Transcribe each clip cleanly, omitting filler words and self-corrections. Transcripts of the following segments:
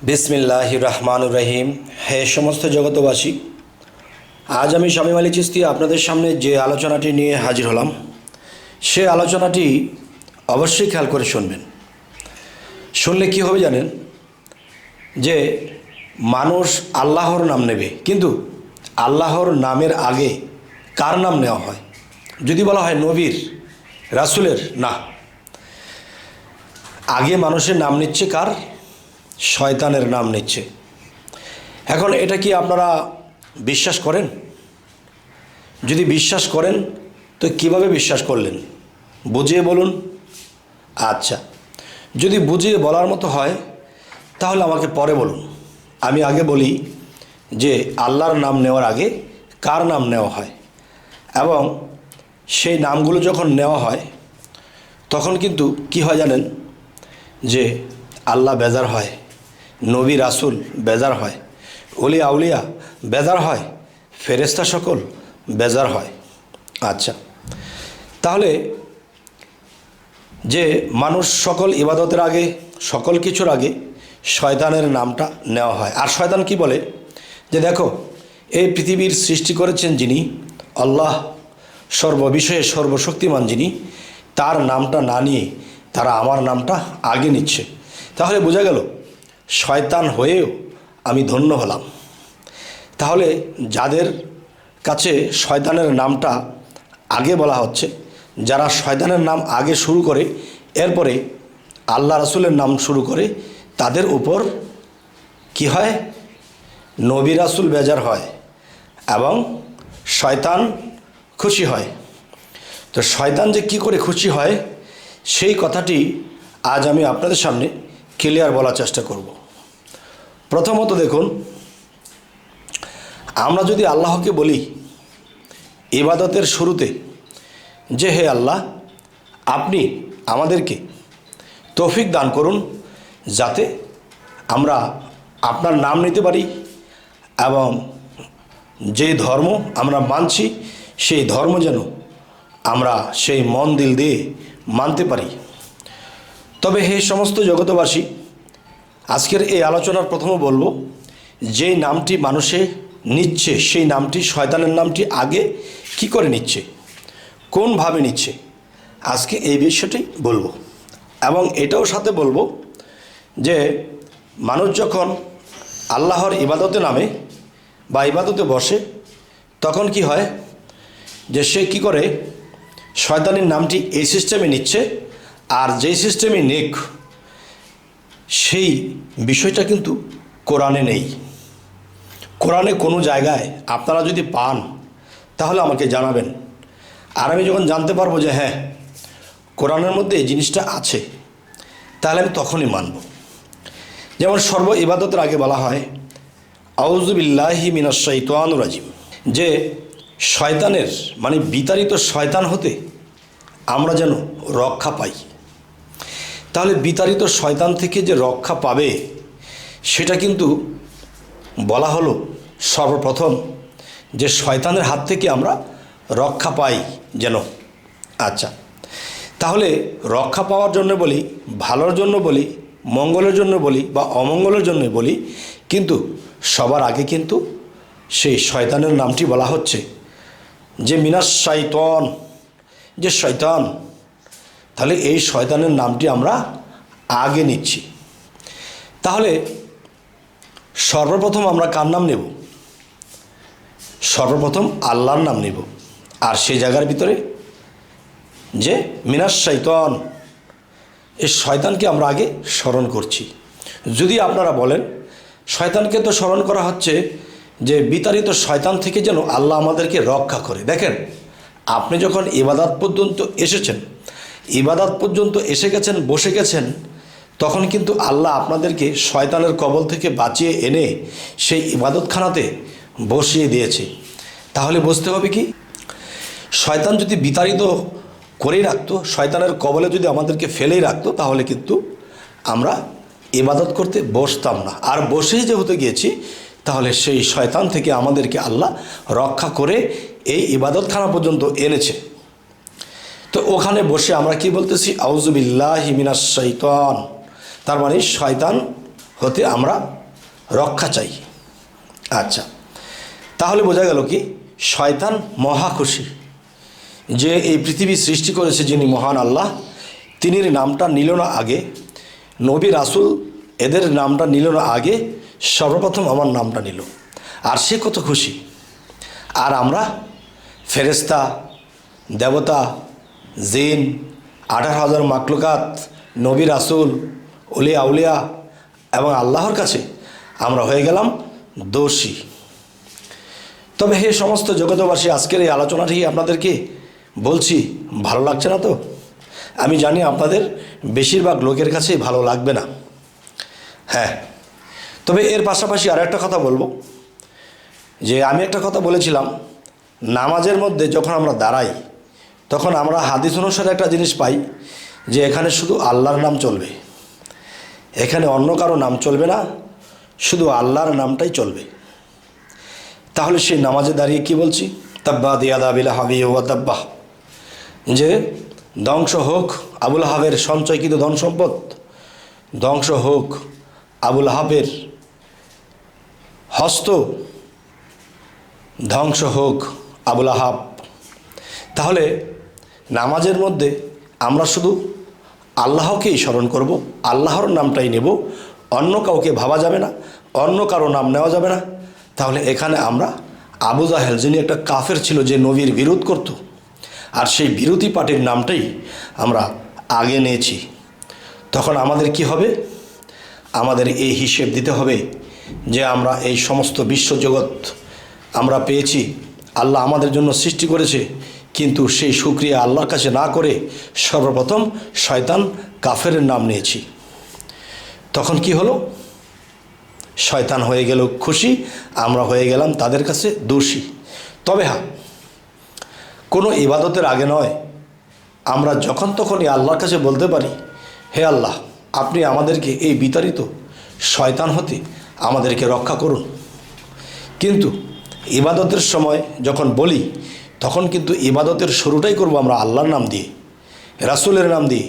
বিসমিল্লাহির রহমানুর রহিম। হে সমস্ত জগতবাসী, আজ আমি শামীম আলী চিশতি আপনাদের সামনে যে আলোচনাটি নিয়ে হাজির হলাম, সে আলোচনাটি অবশ্যই খেয়াল করে শুনবেন। শুনলে কি হবে জানেন, যে মানুষ আল্লাহর নাম নেবে, কিন্তু আল্লাহর নামের আগে কার নাম নেওয়া হয়? যদি বলা হয় নবীর, রাসূলের, না, আগে মানুষের নাম নিচ্ছে কার? শয়তানের নাম নিচ্ছে। এখন এটা কি আপনারা বিশ্বাস করেন? যদি বিশ্বাস করেন তো কিভাবে বিশ্বাস করলেন? বুঝিয়ে বলুন। আচ্ছা, যদি বুঝিয়ে বলার মতো হয় তাহলে আমাকে পরে বলুন। আমি আগে বলি যে আল্লাহর নাম নেওয়ার আগে কার নাম নেওয়া হয়, এবং সেই নামগুলো যখন নেওয়া হয় তখন কিন্তু কি হয় জানেন, যে আল্লাহ বেজার হয়, নবী রাসূল বেজার হয়, ওলি আউলিয়া বেজার হয়, ফেরেশতা সকল বেজার হয়। আচ্ছা, তাহলে যে মানুষ সকল ইবাদতের আগে, সকল কিছুর আগে শয়তানের নামটা নেওয়া হয়। আর শয়তান কি বলে, যে দেখো, এই পৃথিবীর সৃষ্টি করেছেন যিনি, আল্লাহ সর্ববিষয়ে সর্বশক্তিমান যিনি, তার নামটা না নিয়ে তারা আমার নামটা আগে নিচ্ছে। তাহলে বোঝা গেল শয়তান হয়েও আমি ধন্য হলাম। তাহলে যাদের কাছে শয়তানের নামটা আগে বলা হচ্ছে, যারা শয়তানের নাম আগে শুরু করে এরপরে আল্লাহ রাসূলের নাম শুরু করে, তাদের উপর কি হয়? নবী রাসূল বেজার হয় এবং শয়তান খুশি হয়। তো শয়তান যে কি করে খুশি হয়, সেই কথাটি আজ আমি আপনাদের সামনে ক্লিয়ার বলার চেষ্টা করব। প্রথমত দেখুন, আমরা যদি আল্লাহকে বলি ইবাদতের শুরুতে যে হে আল্লাহ, আপনি আমাদেরকে তৌফিক দান করুন যাতে আমরা আপনার নাম নিতে পারি, এবং যে ধর্ম আমরা মানছি সেই ধর্ম যেন আমরা সেই মন দিল দিয়ে মানতে পারি। তবে হে সমস্ত জগতবাসী, আজকের এই আলোচনার প্রথমে বলবো, যে নামটি মানুষে নিচ্ছে সেই নামটি, শয়তানের নামটি আগে কি করে নিচ্ছে, কোনভাবে নিচ্ছে, আজকে এই বিষয়টি বলবো। এবং এটাও সাথে বলবো যে মানুষ যখন আল্লাহর ইবাদতে নামে বা ইবাদতে বসে, তখন কি হয়, যে সে কি করে শয়তানের নামটি এই সিস্টেমে নিচ্ছে, আর যেই সিস্টেমে নেক সেই বিষয়টা কিন্তু কোরআনে নেই। কোরআনে কোনো জায়গায় আপনারা যদি পান তাহলে আমাকে জানাবেন, আর আমি যখন জানতে পারবো যে হ্যাঁ কোরআনের মধ্যে এই জিনিসটা আছে, তাহলে আমি তখনই মানব। যেমন সর্ব ইবাদতের আগে বলা হয় আউযু বিল্লাহি মিনাশ শাইতানির রাজিম, যে শয়তানের মানে বিতাড়িত শয়তান হতে আমরা যেন রক্ষা পাই। তাহলে বিতাড়িত শয়তান থেকে যে রক্ষা পাবে সেটা কিন্তু বলা হলো সর্বপ্রথম, যে শয়তানের হাত থেকে আমরা রক্ষা পাই যেন। আচ্ছা, তাহলে রক্ষা পাওয়ার জন্য বলি, ভালোর জন্য বলি, মঙ্গলের জন্য বলি বা অমঙ্গলের জন্য বলি, কিন্তু সবার আগে কিন্তু সেই শয়তানের নামটি বলা হচ্ছে, যে মিনাশ শাইতান, যে শয়তান। তাহলে এই শয়তানের নামটি আমরা আগে নিচ্ছি। তাহলে সর্বপ্রথম আমরা কার নাম নেব? সর্বপ্রথম আল্লাহর নাম নেব। আর সেই জায়গার ভিতরে যে মিনাশ শাইতান, এই শয়তানকে আমরা আগে স্মরণ করছি। যদি আপনারা বলেন শয়তানকে তো স্মরণ করা হচ্ছে যে বিতাড়িত শয়তান থেকে যেন আল্লাহ আমাদেরকে রক্ষা করে। দেখেন, আপনি যখন ইবাদত পর্যন্ত এসেছেন, ইবাদত পর্যন্ত এসে গেছেন, বসে গেছেন, তখন কিন্তু আল্লাহ আপনাদেরকে শয়তানের কবল থেকে বাঁচিয়ে এনে সেই ইবাদতখানাতে বসিয়ে দিয়েছে। তাহলে বুঝতে হবে কি, শয়তান যদি বিতাড়িত করেই রাখতো, শয়তানের কবলে যদি আমাদেরকে ফেলেই রাখতো, তাহলে কিন্তু আমরা ইবাদত করতে বসতাম না। আর বসেই যেহেতু গিয়েছি, তাহলে সেই শয়তান থেকে আমাদেরকে আল্লাহ রক্ষা করে এই ইবাদতখানা পর্যন্ত এনেছে। তো ওখানে বসে আমরা কি বলতেছি? আউযু বিল্লাহি মিনাশ শাইতান। তার মানে শয়তান হতে আমরা রক্ষা চাই। আচ্ছা, তাহলে বোঝা গেল কি শয়তান মহা খুশি যে এই পৃথিবী সৃষ্টি করেছে যিনি মহান আল্লাহ, তিনির নামটা নিল না আগে, নবী রাসূল এদের নামটা নিল না আগে, সর্বপ্রথম আমার নামটা নিল, আর সে কত খুশি। আর আমরা ফেরেশতা, দেবতা, জিন, 18,000 মাকলুকাত, নবী রাসূল, ওলিয়া আউলিয়া এবং আল্লাহর কাছে আমরা হয়ে গেলাম দোষী। তবে হে সমস্ত জগতবাসী, আজকের এই আলোচনাটি আপনাদেরকে বলছি, ভালো লাগছে না তো? আমি জানি আপনাদের বেশিরভাগ লোকের কাছেই ভালো লাগবে না। হ্যাঁ, তবে এর পাশাপাশি আর একটা কথা বলবো, যে আমি একটা কথা বলেছিলাম, নামাজের মধ্যে যখন আমরা দাঁড়াই তখন আমরা হাদিস অনুসারে একটা জিনিস পাই যে এখানে শুধু আল্লাহর নাম চলবে, এখানে অন্য কারো নাম চলবে না, শুধু আল্লাহর নামটাই চলবে। তাহলে সেই নামাজে দাঁড়িয়ে কি বলছি? তাব্বাত ইয়াদা আবি লাহাবি ওয়া তাব্বা, যে ধ্বংস হোক আবুল আহাবের সঞ্চয়কৃত ধন সম্পদ, ধ্বংস হোক আবুল আহাবের হস্ত, ধ্বংস হোক আবুল আহাব। তাহলে নামাজের মধ্যে আমরা শুধু আল্লাহকেই স্মরণ করব, আল্লাহর নামটাই নেব, অন্য কাউকে ভাবা যাবে না, অন্য কারো নাম নেওয়া যাবে না। তাহলে এখানে আমরা আবু জাহেল, যিনি একটা কাফের ছিল, যে নবীর বিরোধ করত, আর সেই বিরোধী পার্টির নামটাই আমরা আগে নিয়েছি। তখন আমাদের কি হবে? আমাদের এই হিসেব দিতে হবে যে আমরা এই সমস্ত বিশ্বজগৎ আমরা পেয়েছি, আল্লাহ আমাদের জন্য সৃষ্টি করেছে, কিন্তু সেই শুকরিয়া আল্লাহর কাছে না করে সর্বপ্রথম শয়তান কাফেরের নাম নিয়েছি। তখন কি হলো? শয়তান হয়ে গেল খুশি, আমরা হয়ে গেলাম তাদের কাছে দোষী। তবে হ্যাঁ, কোনো ইবাদতের আগে নয়, আমরা যখন তখনই আল্লাহর কাছে বলতে পারি, হে আল্লাহ, আপনি আমাদেরকে এই বিতাড়িত শয়তান হতে আমাদেরকে রক্ষা করুন। কিন্তু ইবাদতের সময় যখন বলি, তখন কিন্তু ইবাদতের শুরুটাই করব আমরা আল্লাহর নাম দিয়ে, রাসূলের নাম দিয়ে,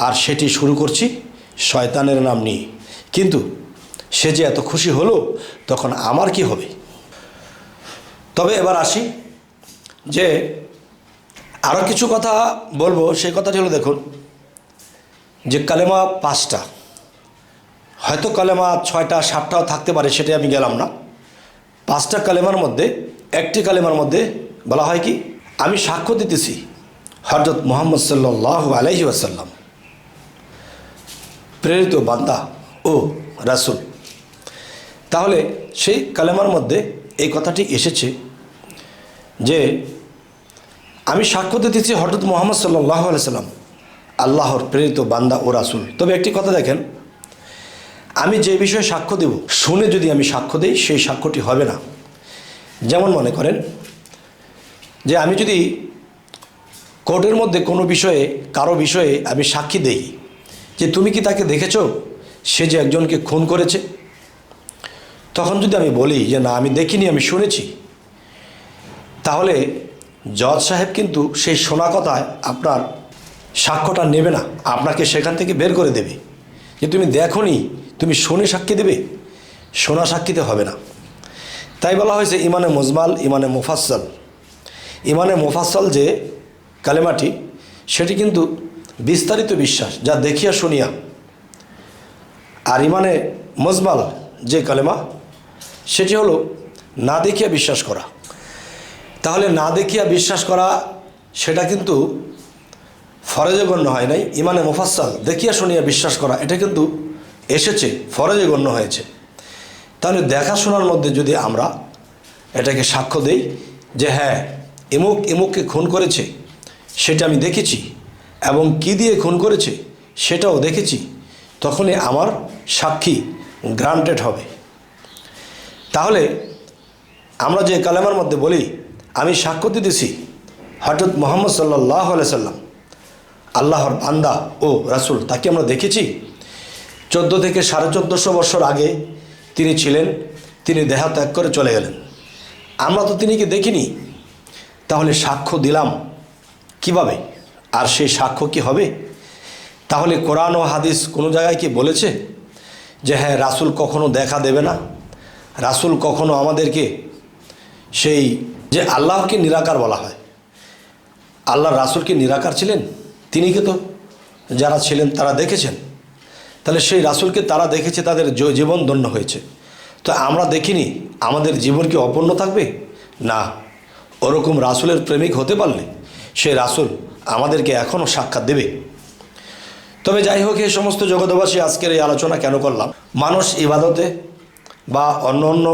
আর সেটি শুরু করছি শয়তানের নাম নিয়ে। কিন্তু সে যে এত খুশি হলো, তখন আমার কি হবে? তবে এবার আসি, যে আরও কিছু কথা বলবো। সেই কথাটি হলো, দেখুন, যে কালেমা 5টা, হয়তো কালেমা 6টা 7টাও থাকতে পারে, সেটাই আমি গেলাম না। 5টা কালেমার মধ্যে একটি কালেমার মধ্যে বলা হয় কি, আমি সাক্ষ্য দিতেছি হযরত মুহাম্মদ সাল্লাল্লাহু আলাইহি ওয়াসাল্লাম প্রেরিত বান্দা ও রাসূল। তাহলে সেই কালেমার মধ্যে এই কথাটি এসেছে যে আমি সাক্ষ্য দিতেছি হযরত মুহাম্মদ সাল্লাল্লাহু আলাইহি ওয়াসাল্লাম আল্লাহর প্রেরিত বান্দা ও রাসূল। তবে একটি কথা দেখেন, আমি যে বিষয়ে সাক্ষ্য দেব, শুনে যদি আমি সাক্ষ্য দিই, সেই সাক্ষ্যটি হবে না। যেমন মনে করেন যে আমি যদি কোর্টের মধ্যে কোনো বিষয়ে, কারো বিষয়ে আমি সাক্ষী দেই যে তুমি কি তাকে দেখেছো, সে যে একজনকে খুন করেছে, তখন যদি আমি বলি যে না আমি দেখিনি, আমি শুনেছি, তাহলে জজ সাহেব কিন্তু সেই শোনা কথায় আপনার সাক্ষ্যটা নেবে না, আপনাকে সেখান থেকে বের করে দেবে। যে তুমি দেখোনি, তুমি শুনে সাক্ষী দেবে, শোনা সাক্ষীতে হবে না। তাই বলা হয়েছে ইমানে মুজমাল, ইমানে মুফাসসাল। ইমানে মুফাসসাল যে কালেমাটি, সেটি কিন্তু বিস্তারিত বিশ্বাস, যা দেখিয়া শুনিয়া। আর ইমানে মুজমাল যে কালেমা, সেটি হলো না দেখিয়া বিশ্বাস করা। তাহলে না দেখিয়া বিশ্বাস করা, সেটা কিন্তু ফরজে গণ্য হয় নাই। ইমানে মুফাসসাল দেখিয়া শুনিয়া বিশ্বাস করা, এটা কিন্তু এসেছে, ফরজে গণ্য হয়েছে। তাহলে দেখাশোনার মধ্যে যদি আমরা এটাকে সাক্ষ্য দেই যে হ্যাঁ ইমুক ইমুককে খুন করেছে, সেটা আমি দেখেছি, এবং কি দিয়ে খুন করেছে সেটাও দেখেছি, তখনই আমার সাক্ষী গ্রান্টেড হবে। তাহলে আমরা যে কালেমার মধ্যে বলি আমি সাক্ষ্য দিতেছি হযরত মুহাম্মদ সাল্লাল্লাহু আলাইহি সাল্লাম আল্লাহর বান্দা ও রাসূল, তাকে আমরা দেখেছি 14 থেকে 1450 বছর আগে তিনি ছিলেন, তিনি দেহত্যাগ করে চলে গেলেন, আমরা তো তিনিকে দেখিনি। তাহলে সাক্ষ্য দিলাম কিভাবে? আর সেই সাক্ষ্য কি হবে? তাহলে কোরআন ও হাদিস কোনো জায়গায় কি বলেছে যে হ্যাঁ রাসূল কখনো দেখা দেবে না, রাসূল কখনো আমাদেরকে সেই যে আল্লাহকে নিরাকার বলা হয়, আল্লাহর রাসূলকে নিরাকার ছিলেন, তিনিকে তো যারা ছিলেন তারা দেখেছেন, তাহলে সেই রাসূলকে তারা দেখেছে, তাদের জীবন ধন্য হয়েছে। তো আমরা দেখিনি, আমাদের জীবন কি অপূর্ণ থাকবে? না, ওরকম রাসূলের প্রেমিক হতে পারলে সেই রাসূল আমাদেরকে এখনও সাক্ষাৎ দেবে। তবে যাই হোক, এই সমস্ত জগতবাসী আজকের এই আলোচনা কেন করলাম, মানুষ ইবাদতে বা অন্য অন্য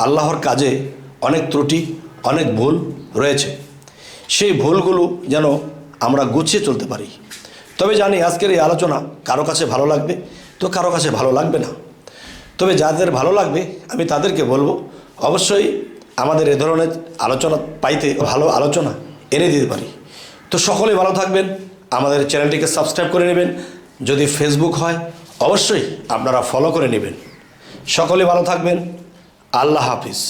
আল্লাহর কাজে অনেক ত্রুটি, অনেক ভুল রয়েছে, সেই ভুলগুলো যেন আমরা গুছিয়ে চলতে পারি। তবে জানি আজকের এই আলোচনা কারো কাছে ভালো লাগবে, তো কারো কাছে ভালো লাগবে না। তবে যাদের ভালো লাগবে আমি তাদেরকে বলবো অবশ্যই আমাদের এ ধরনের আলোচনা পাইতে, ভালো আলোচনা এনে দিতে পারি। তো সকলে ভালো থাকবেন, আমাদের চ্যানেলটিকে সাবস্ক্রাইব করে নেবেন, যদি ফেসবুক হয় অবশ্যই আপনারা ফলো করে নেবেন। সকলে ভালো থাকবেন, আল্লাহ হাফিজ।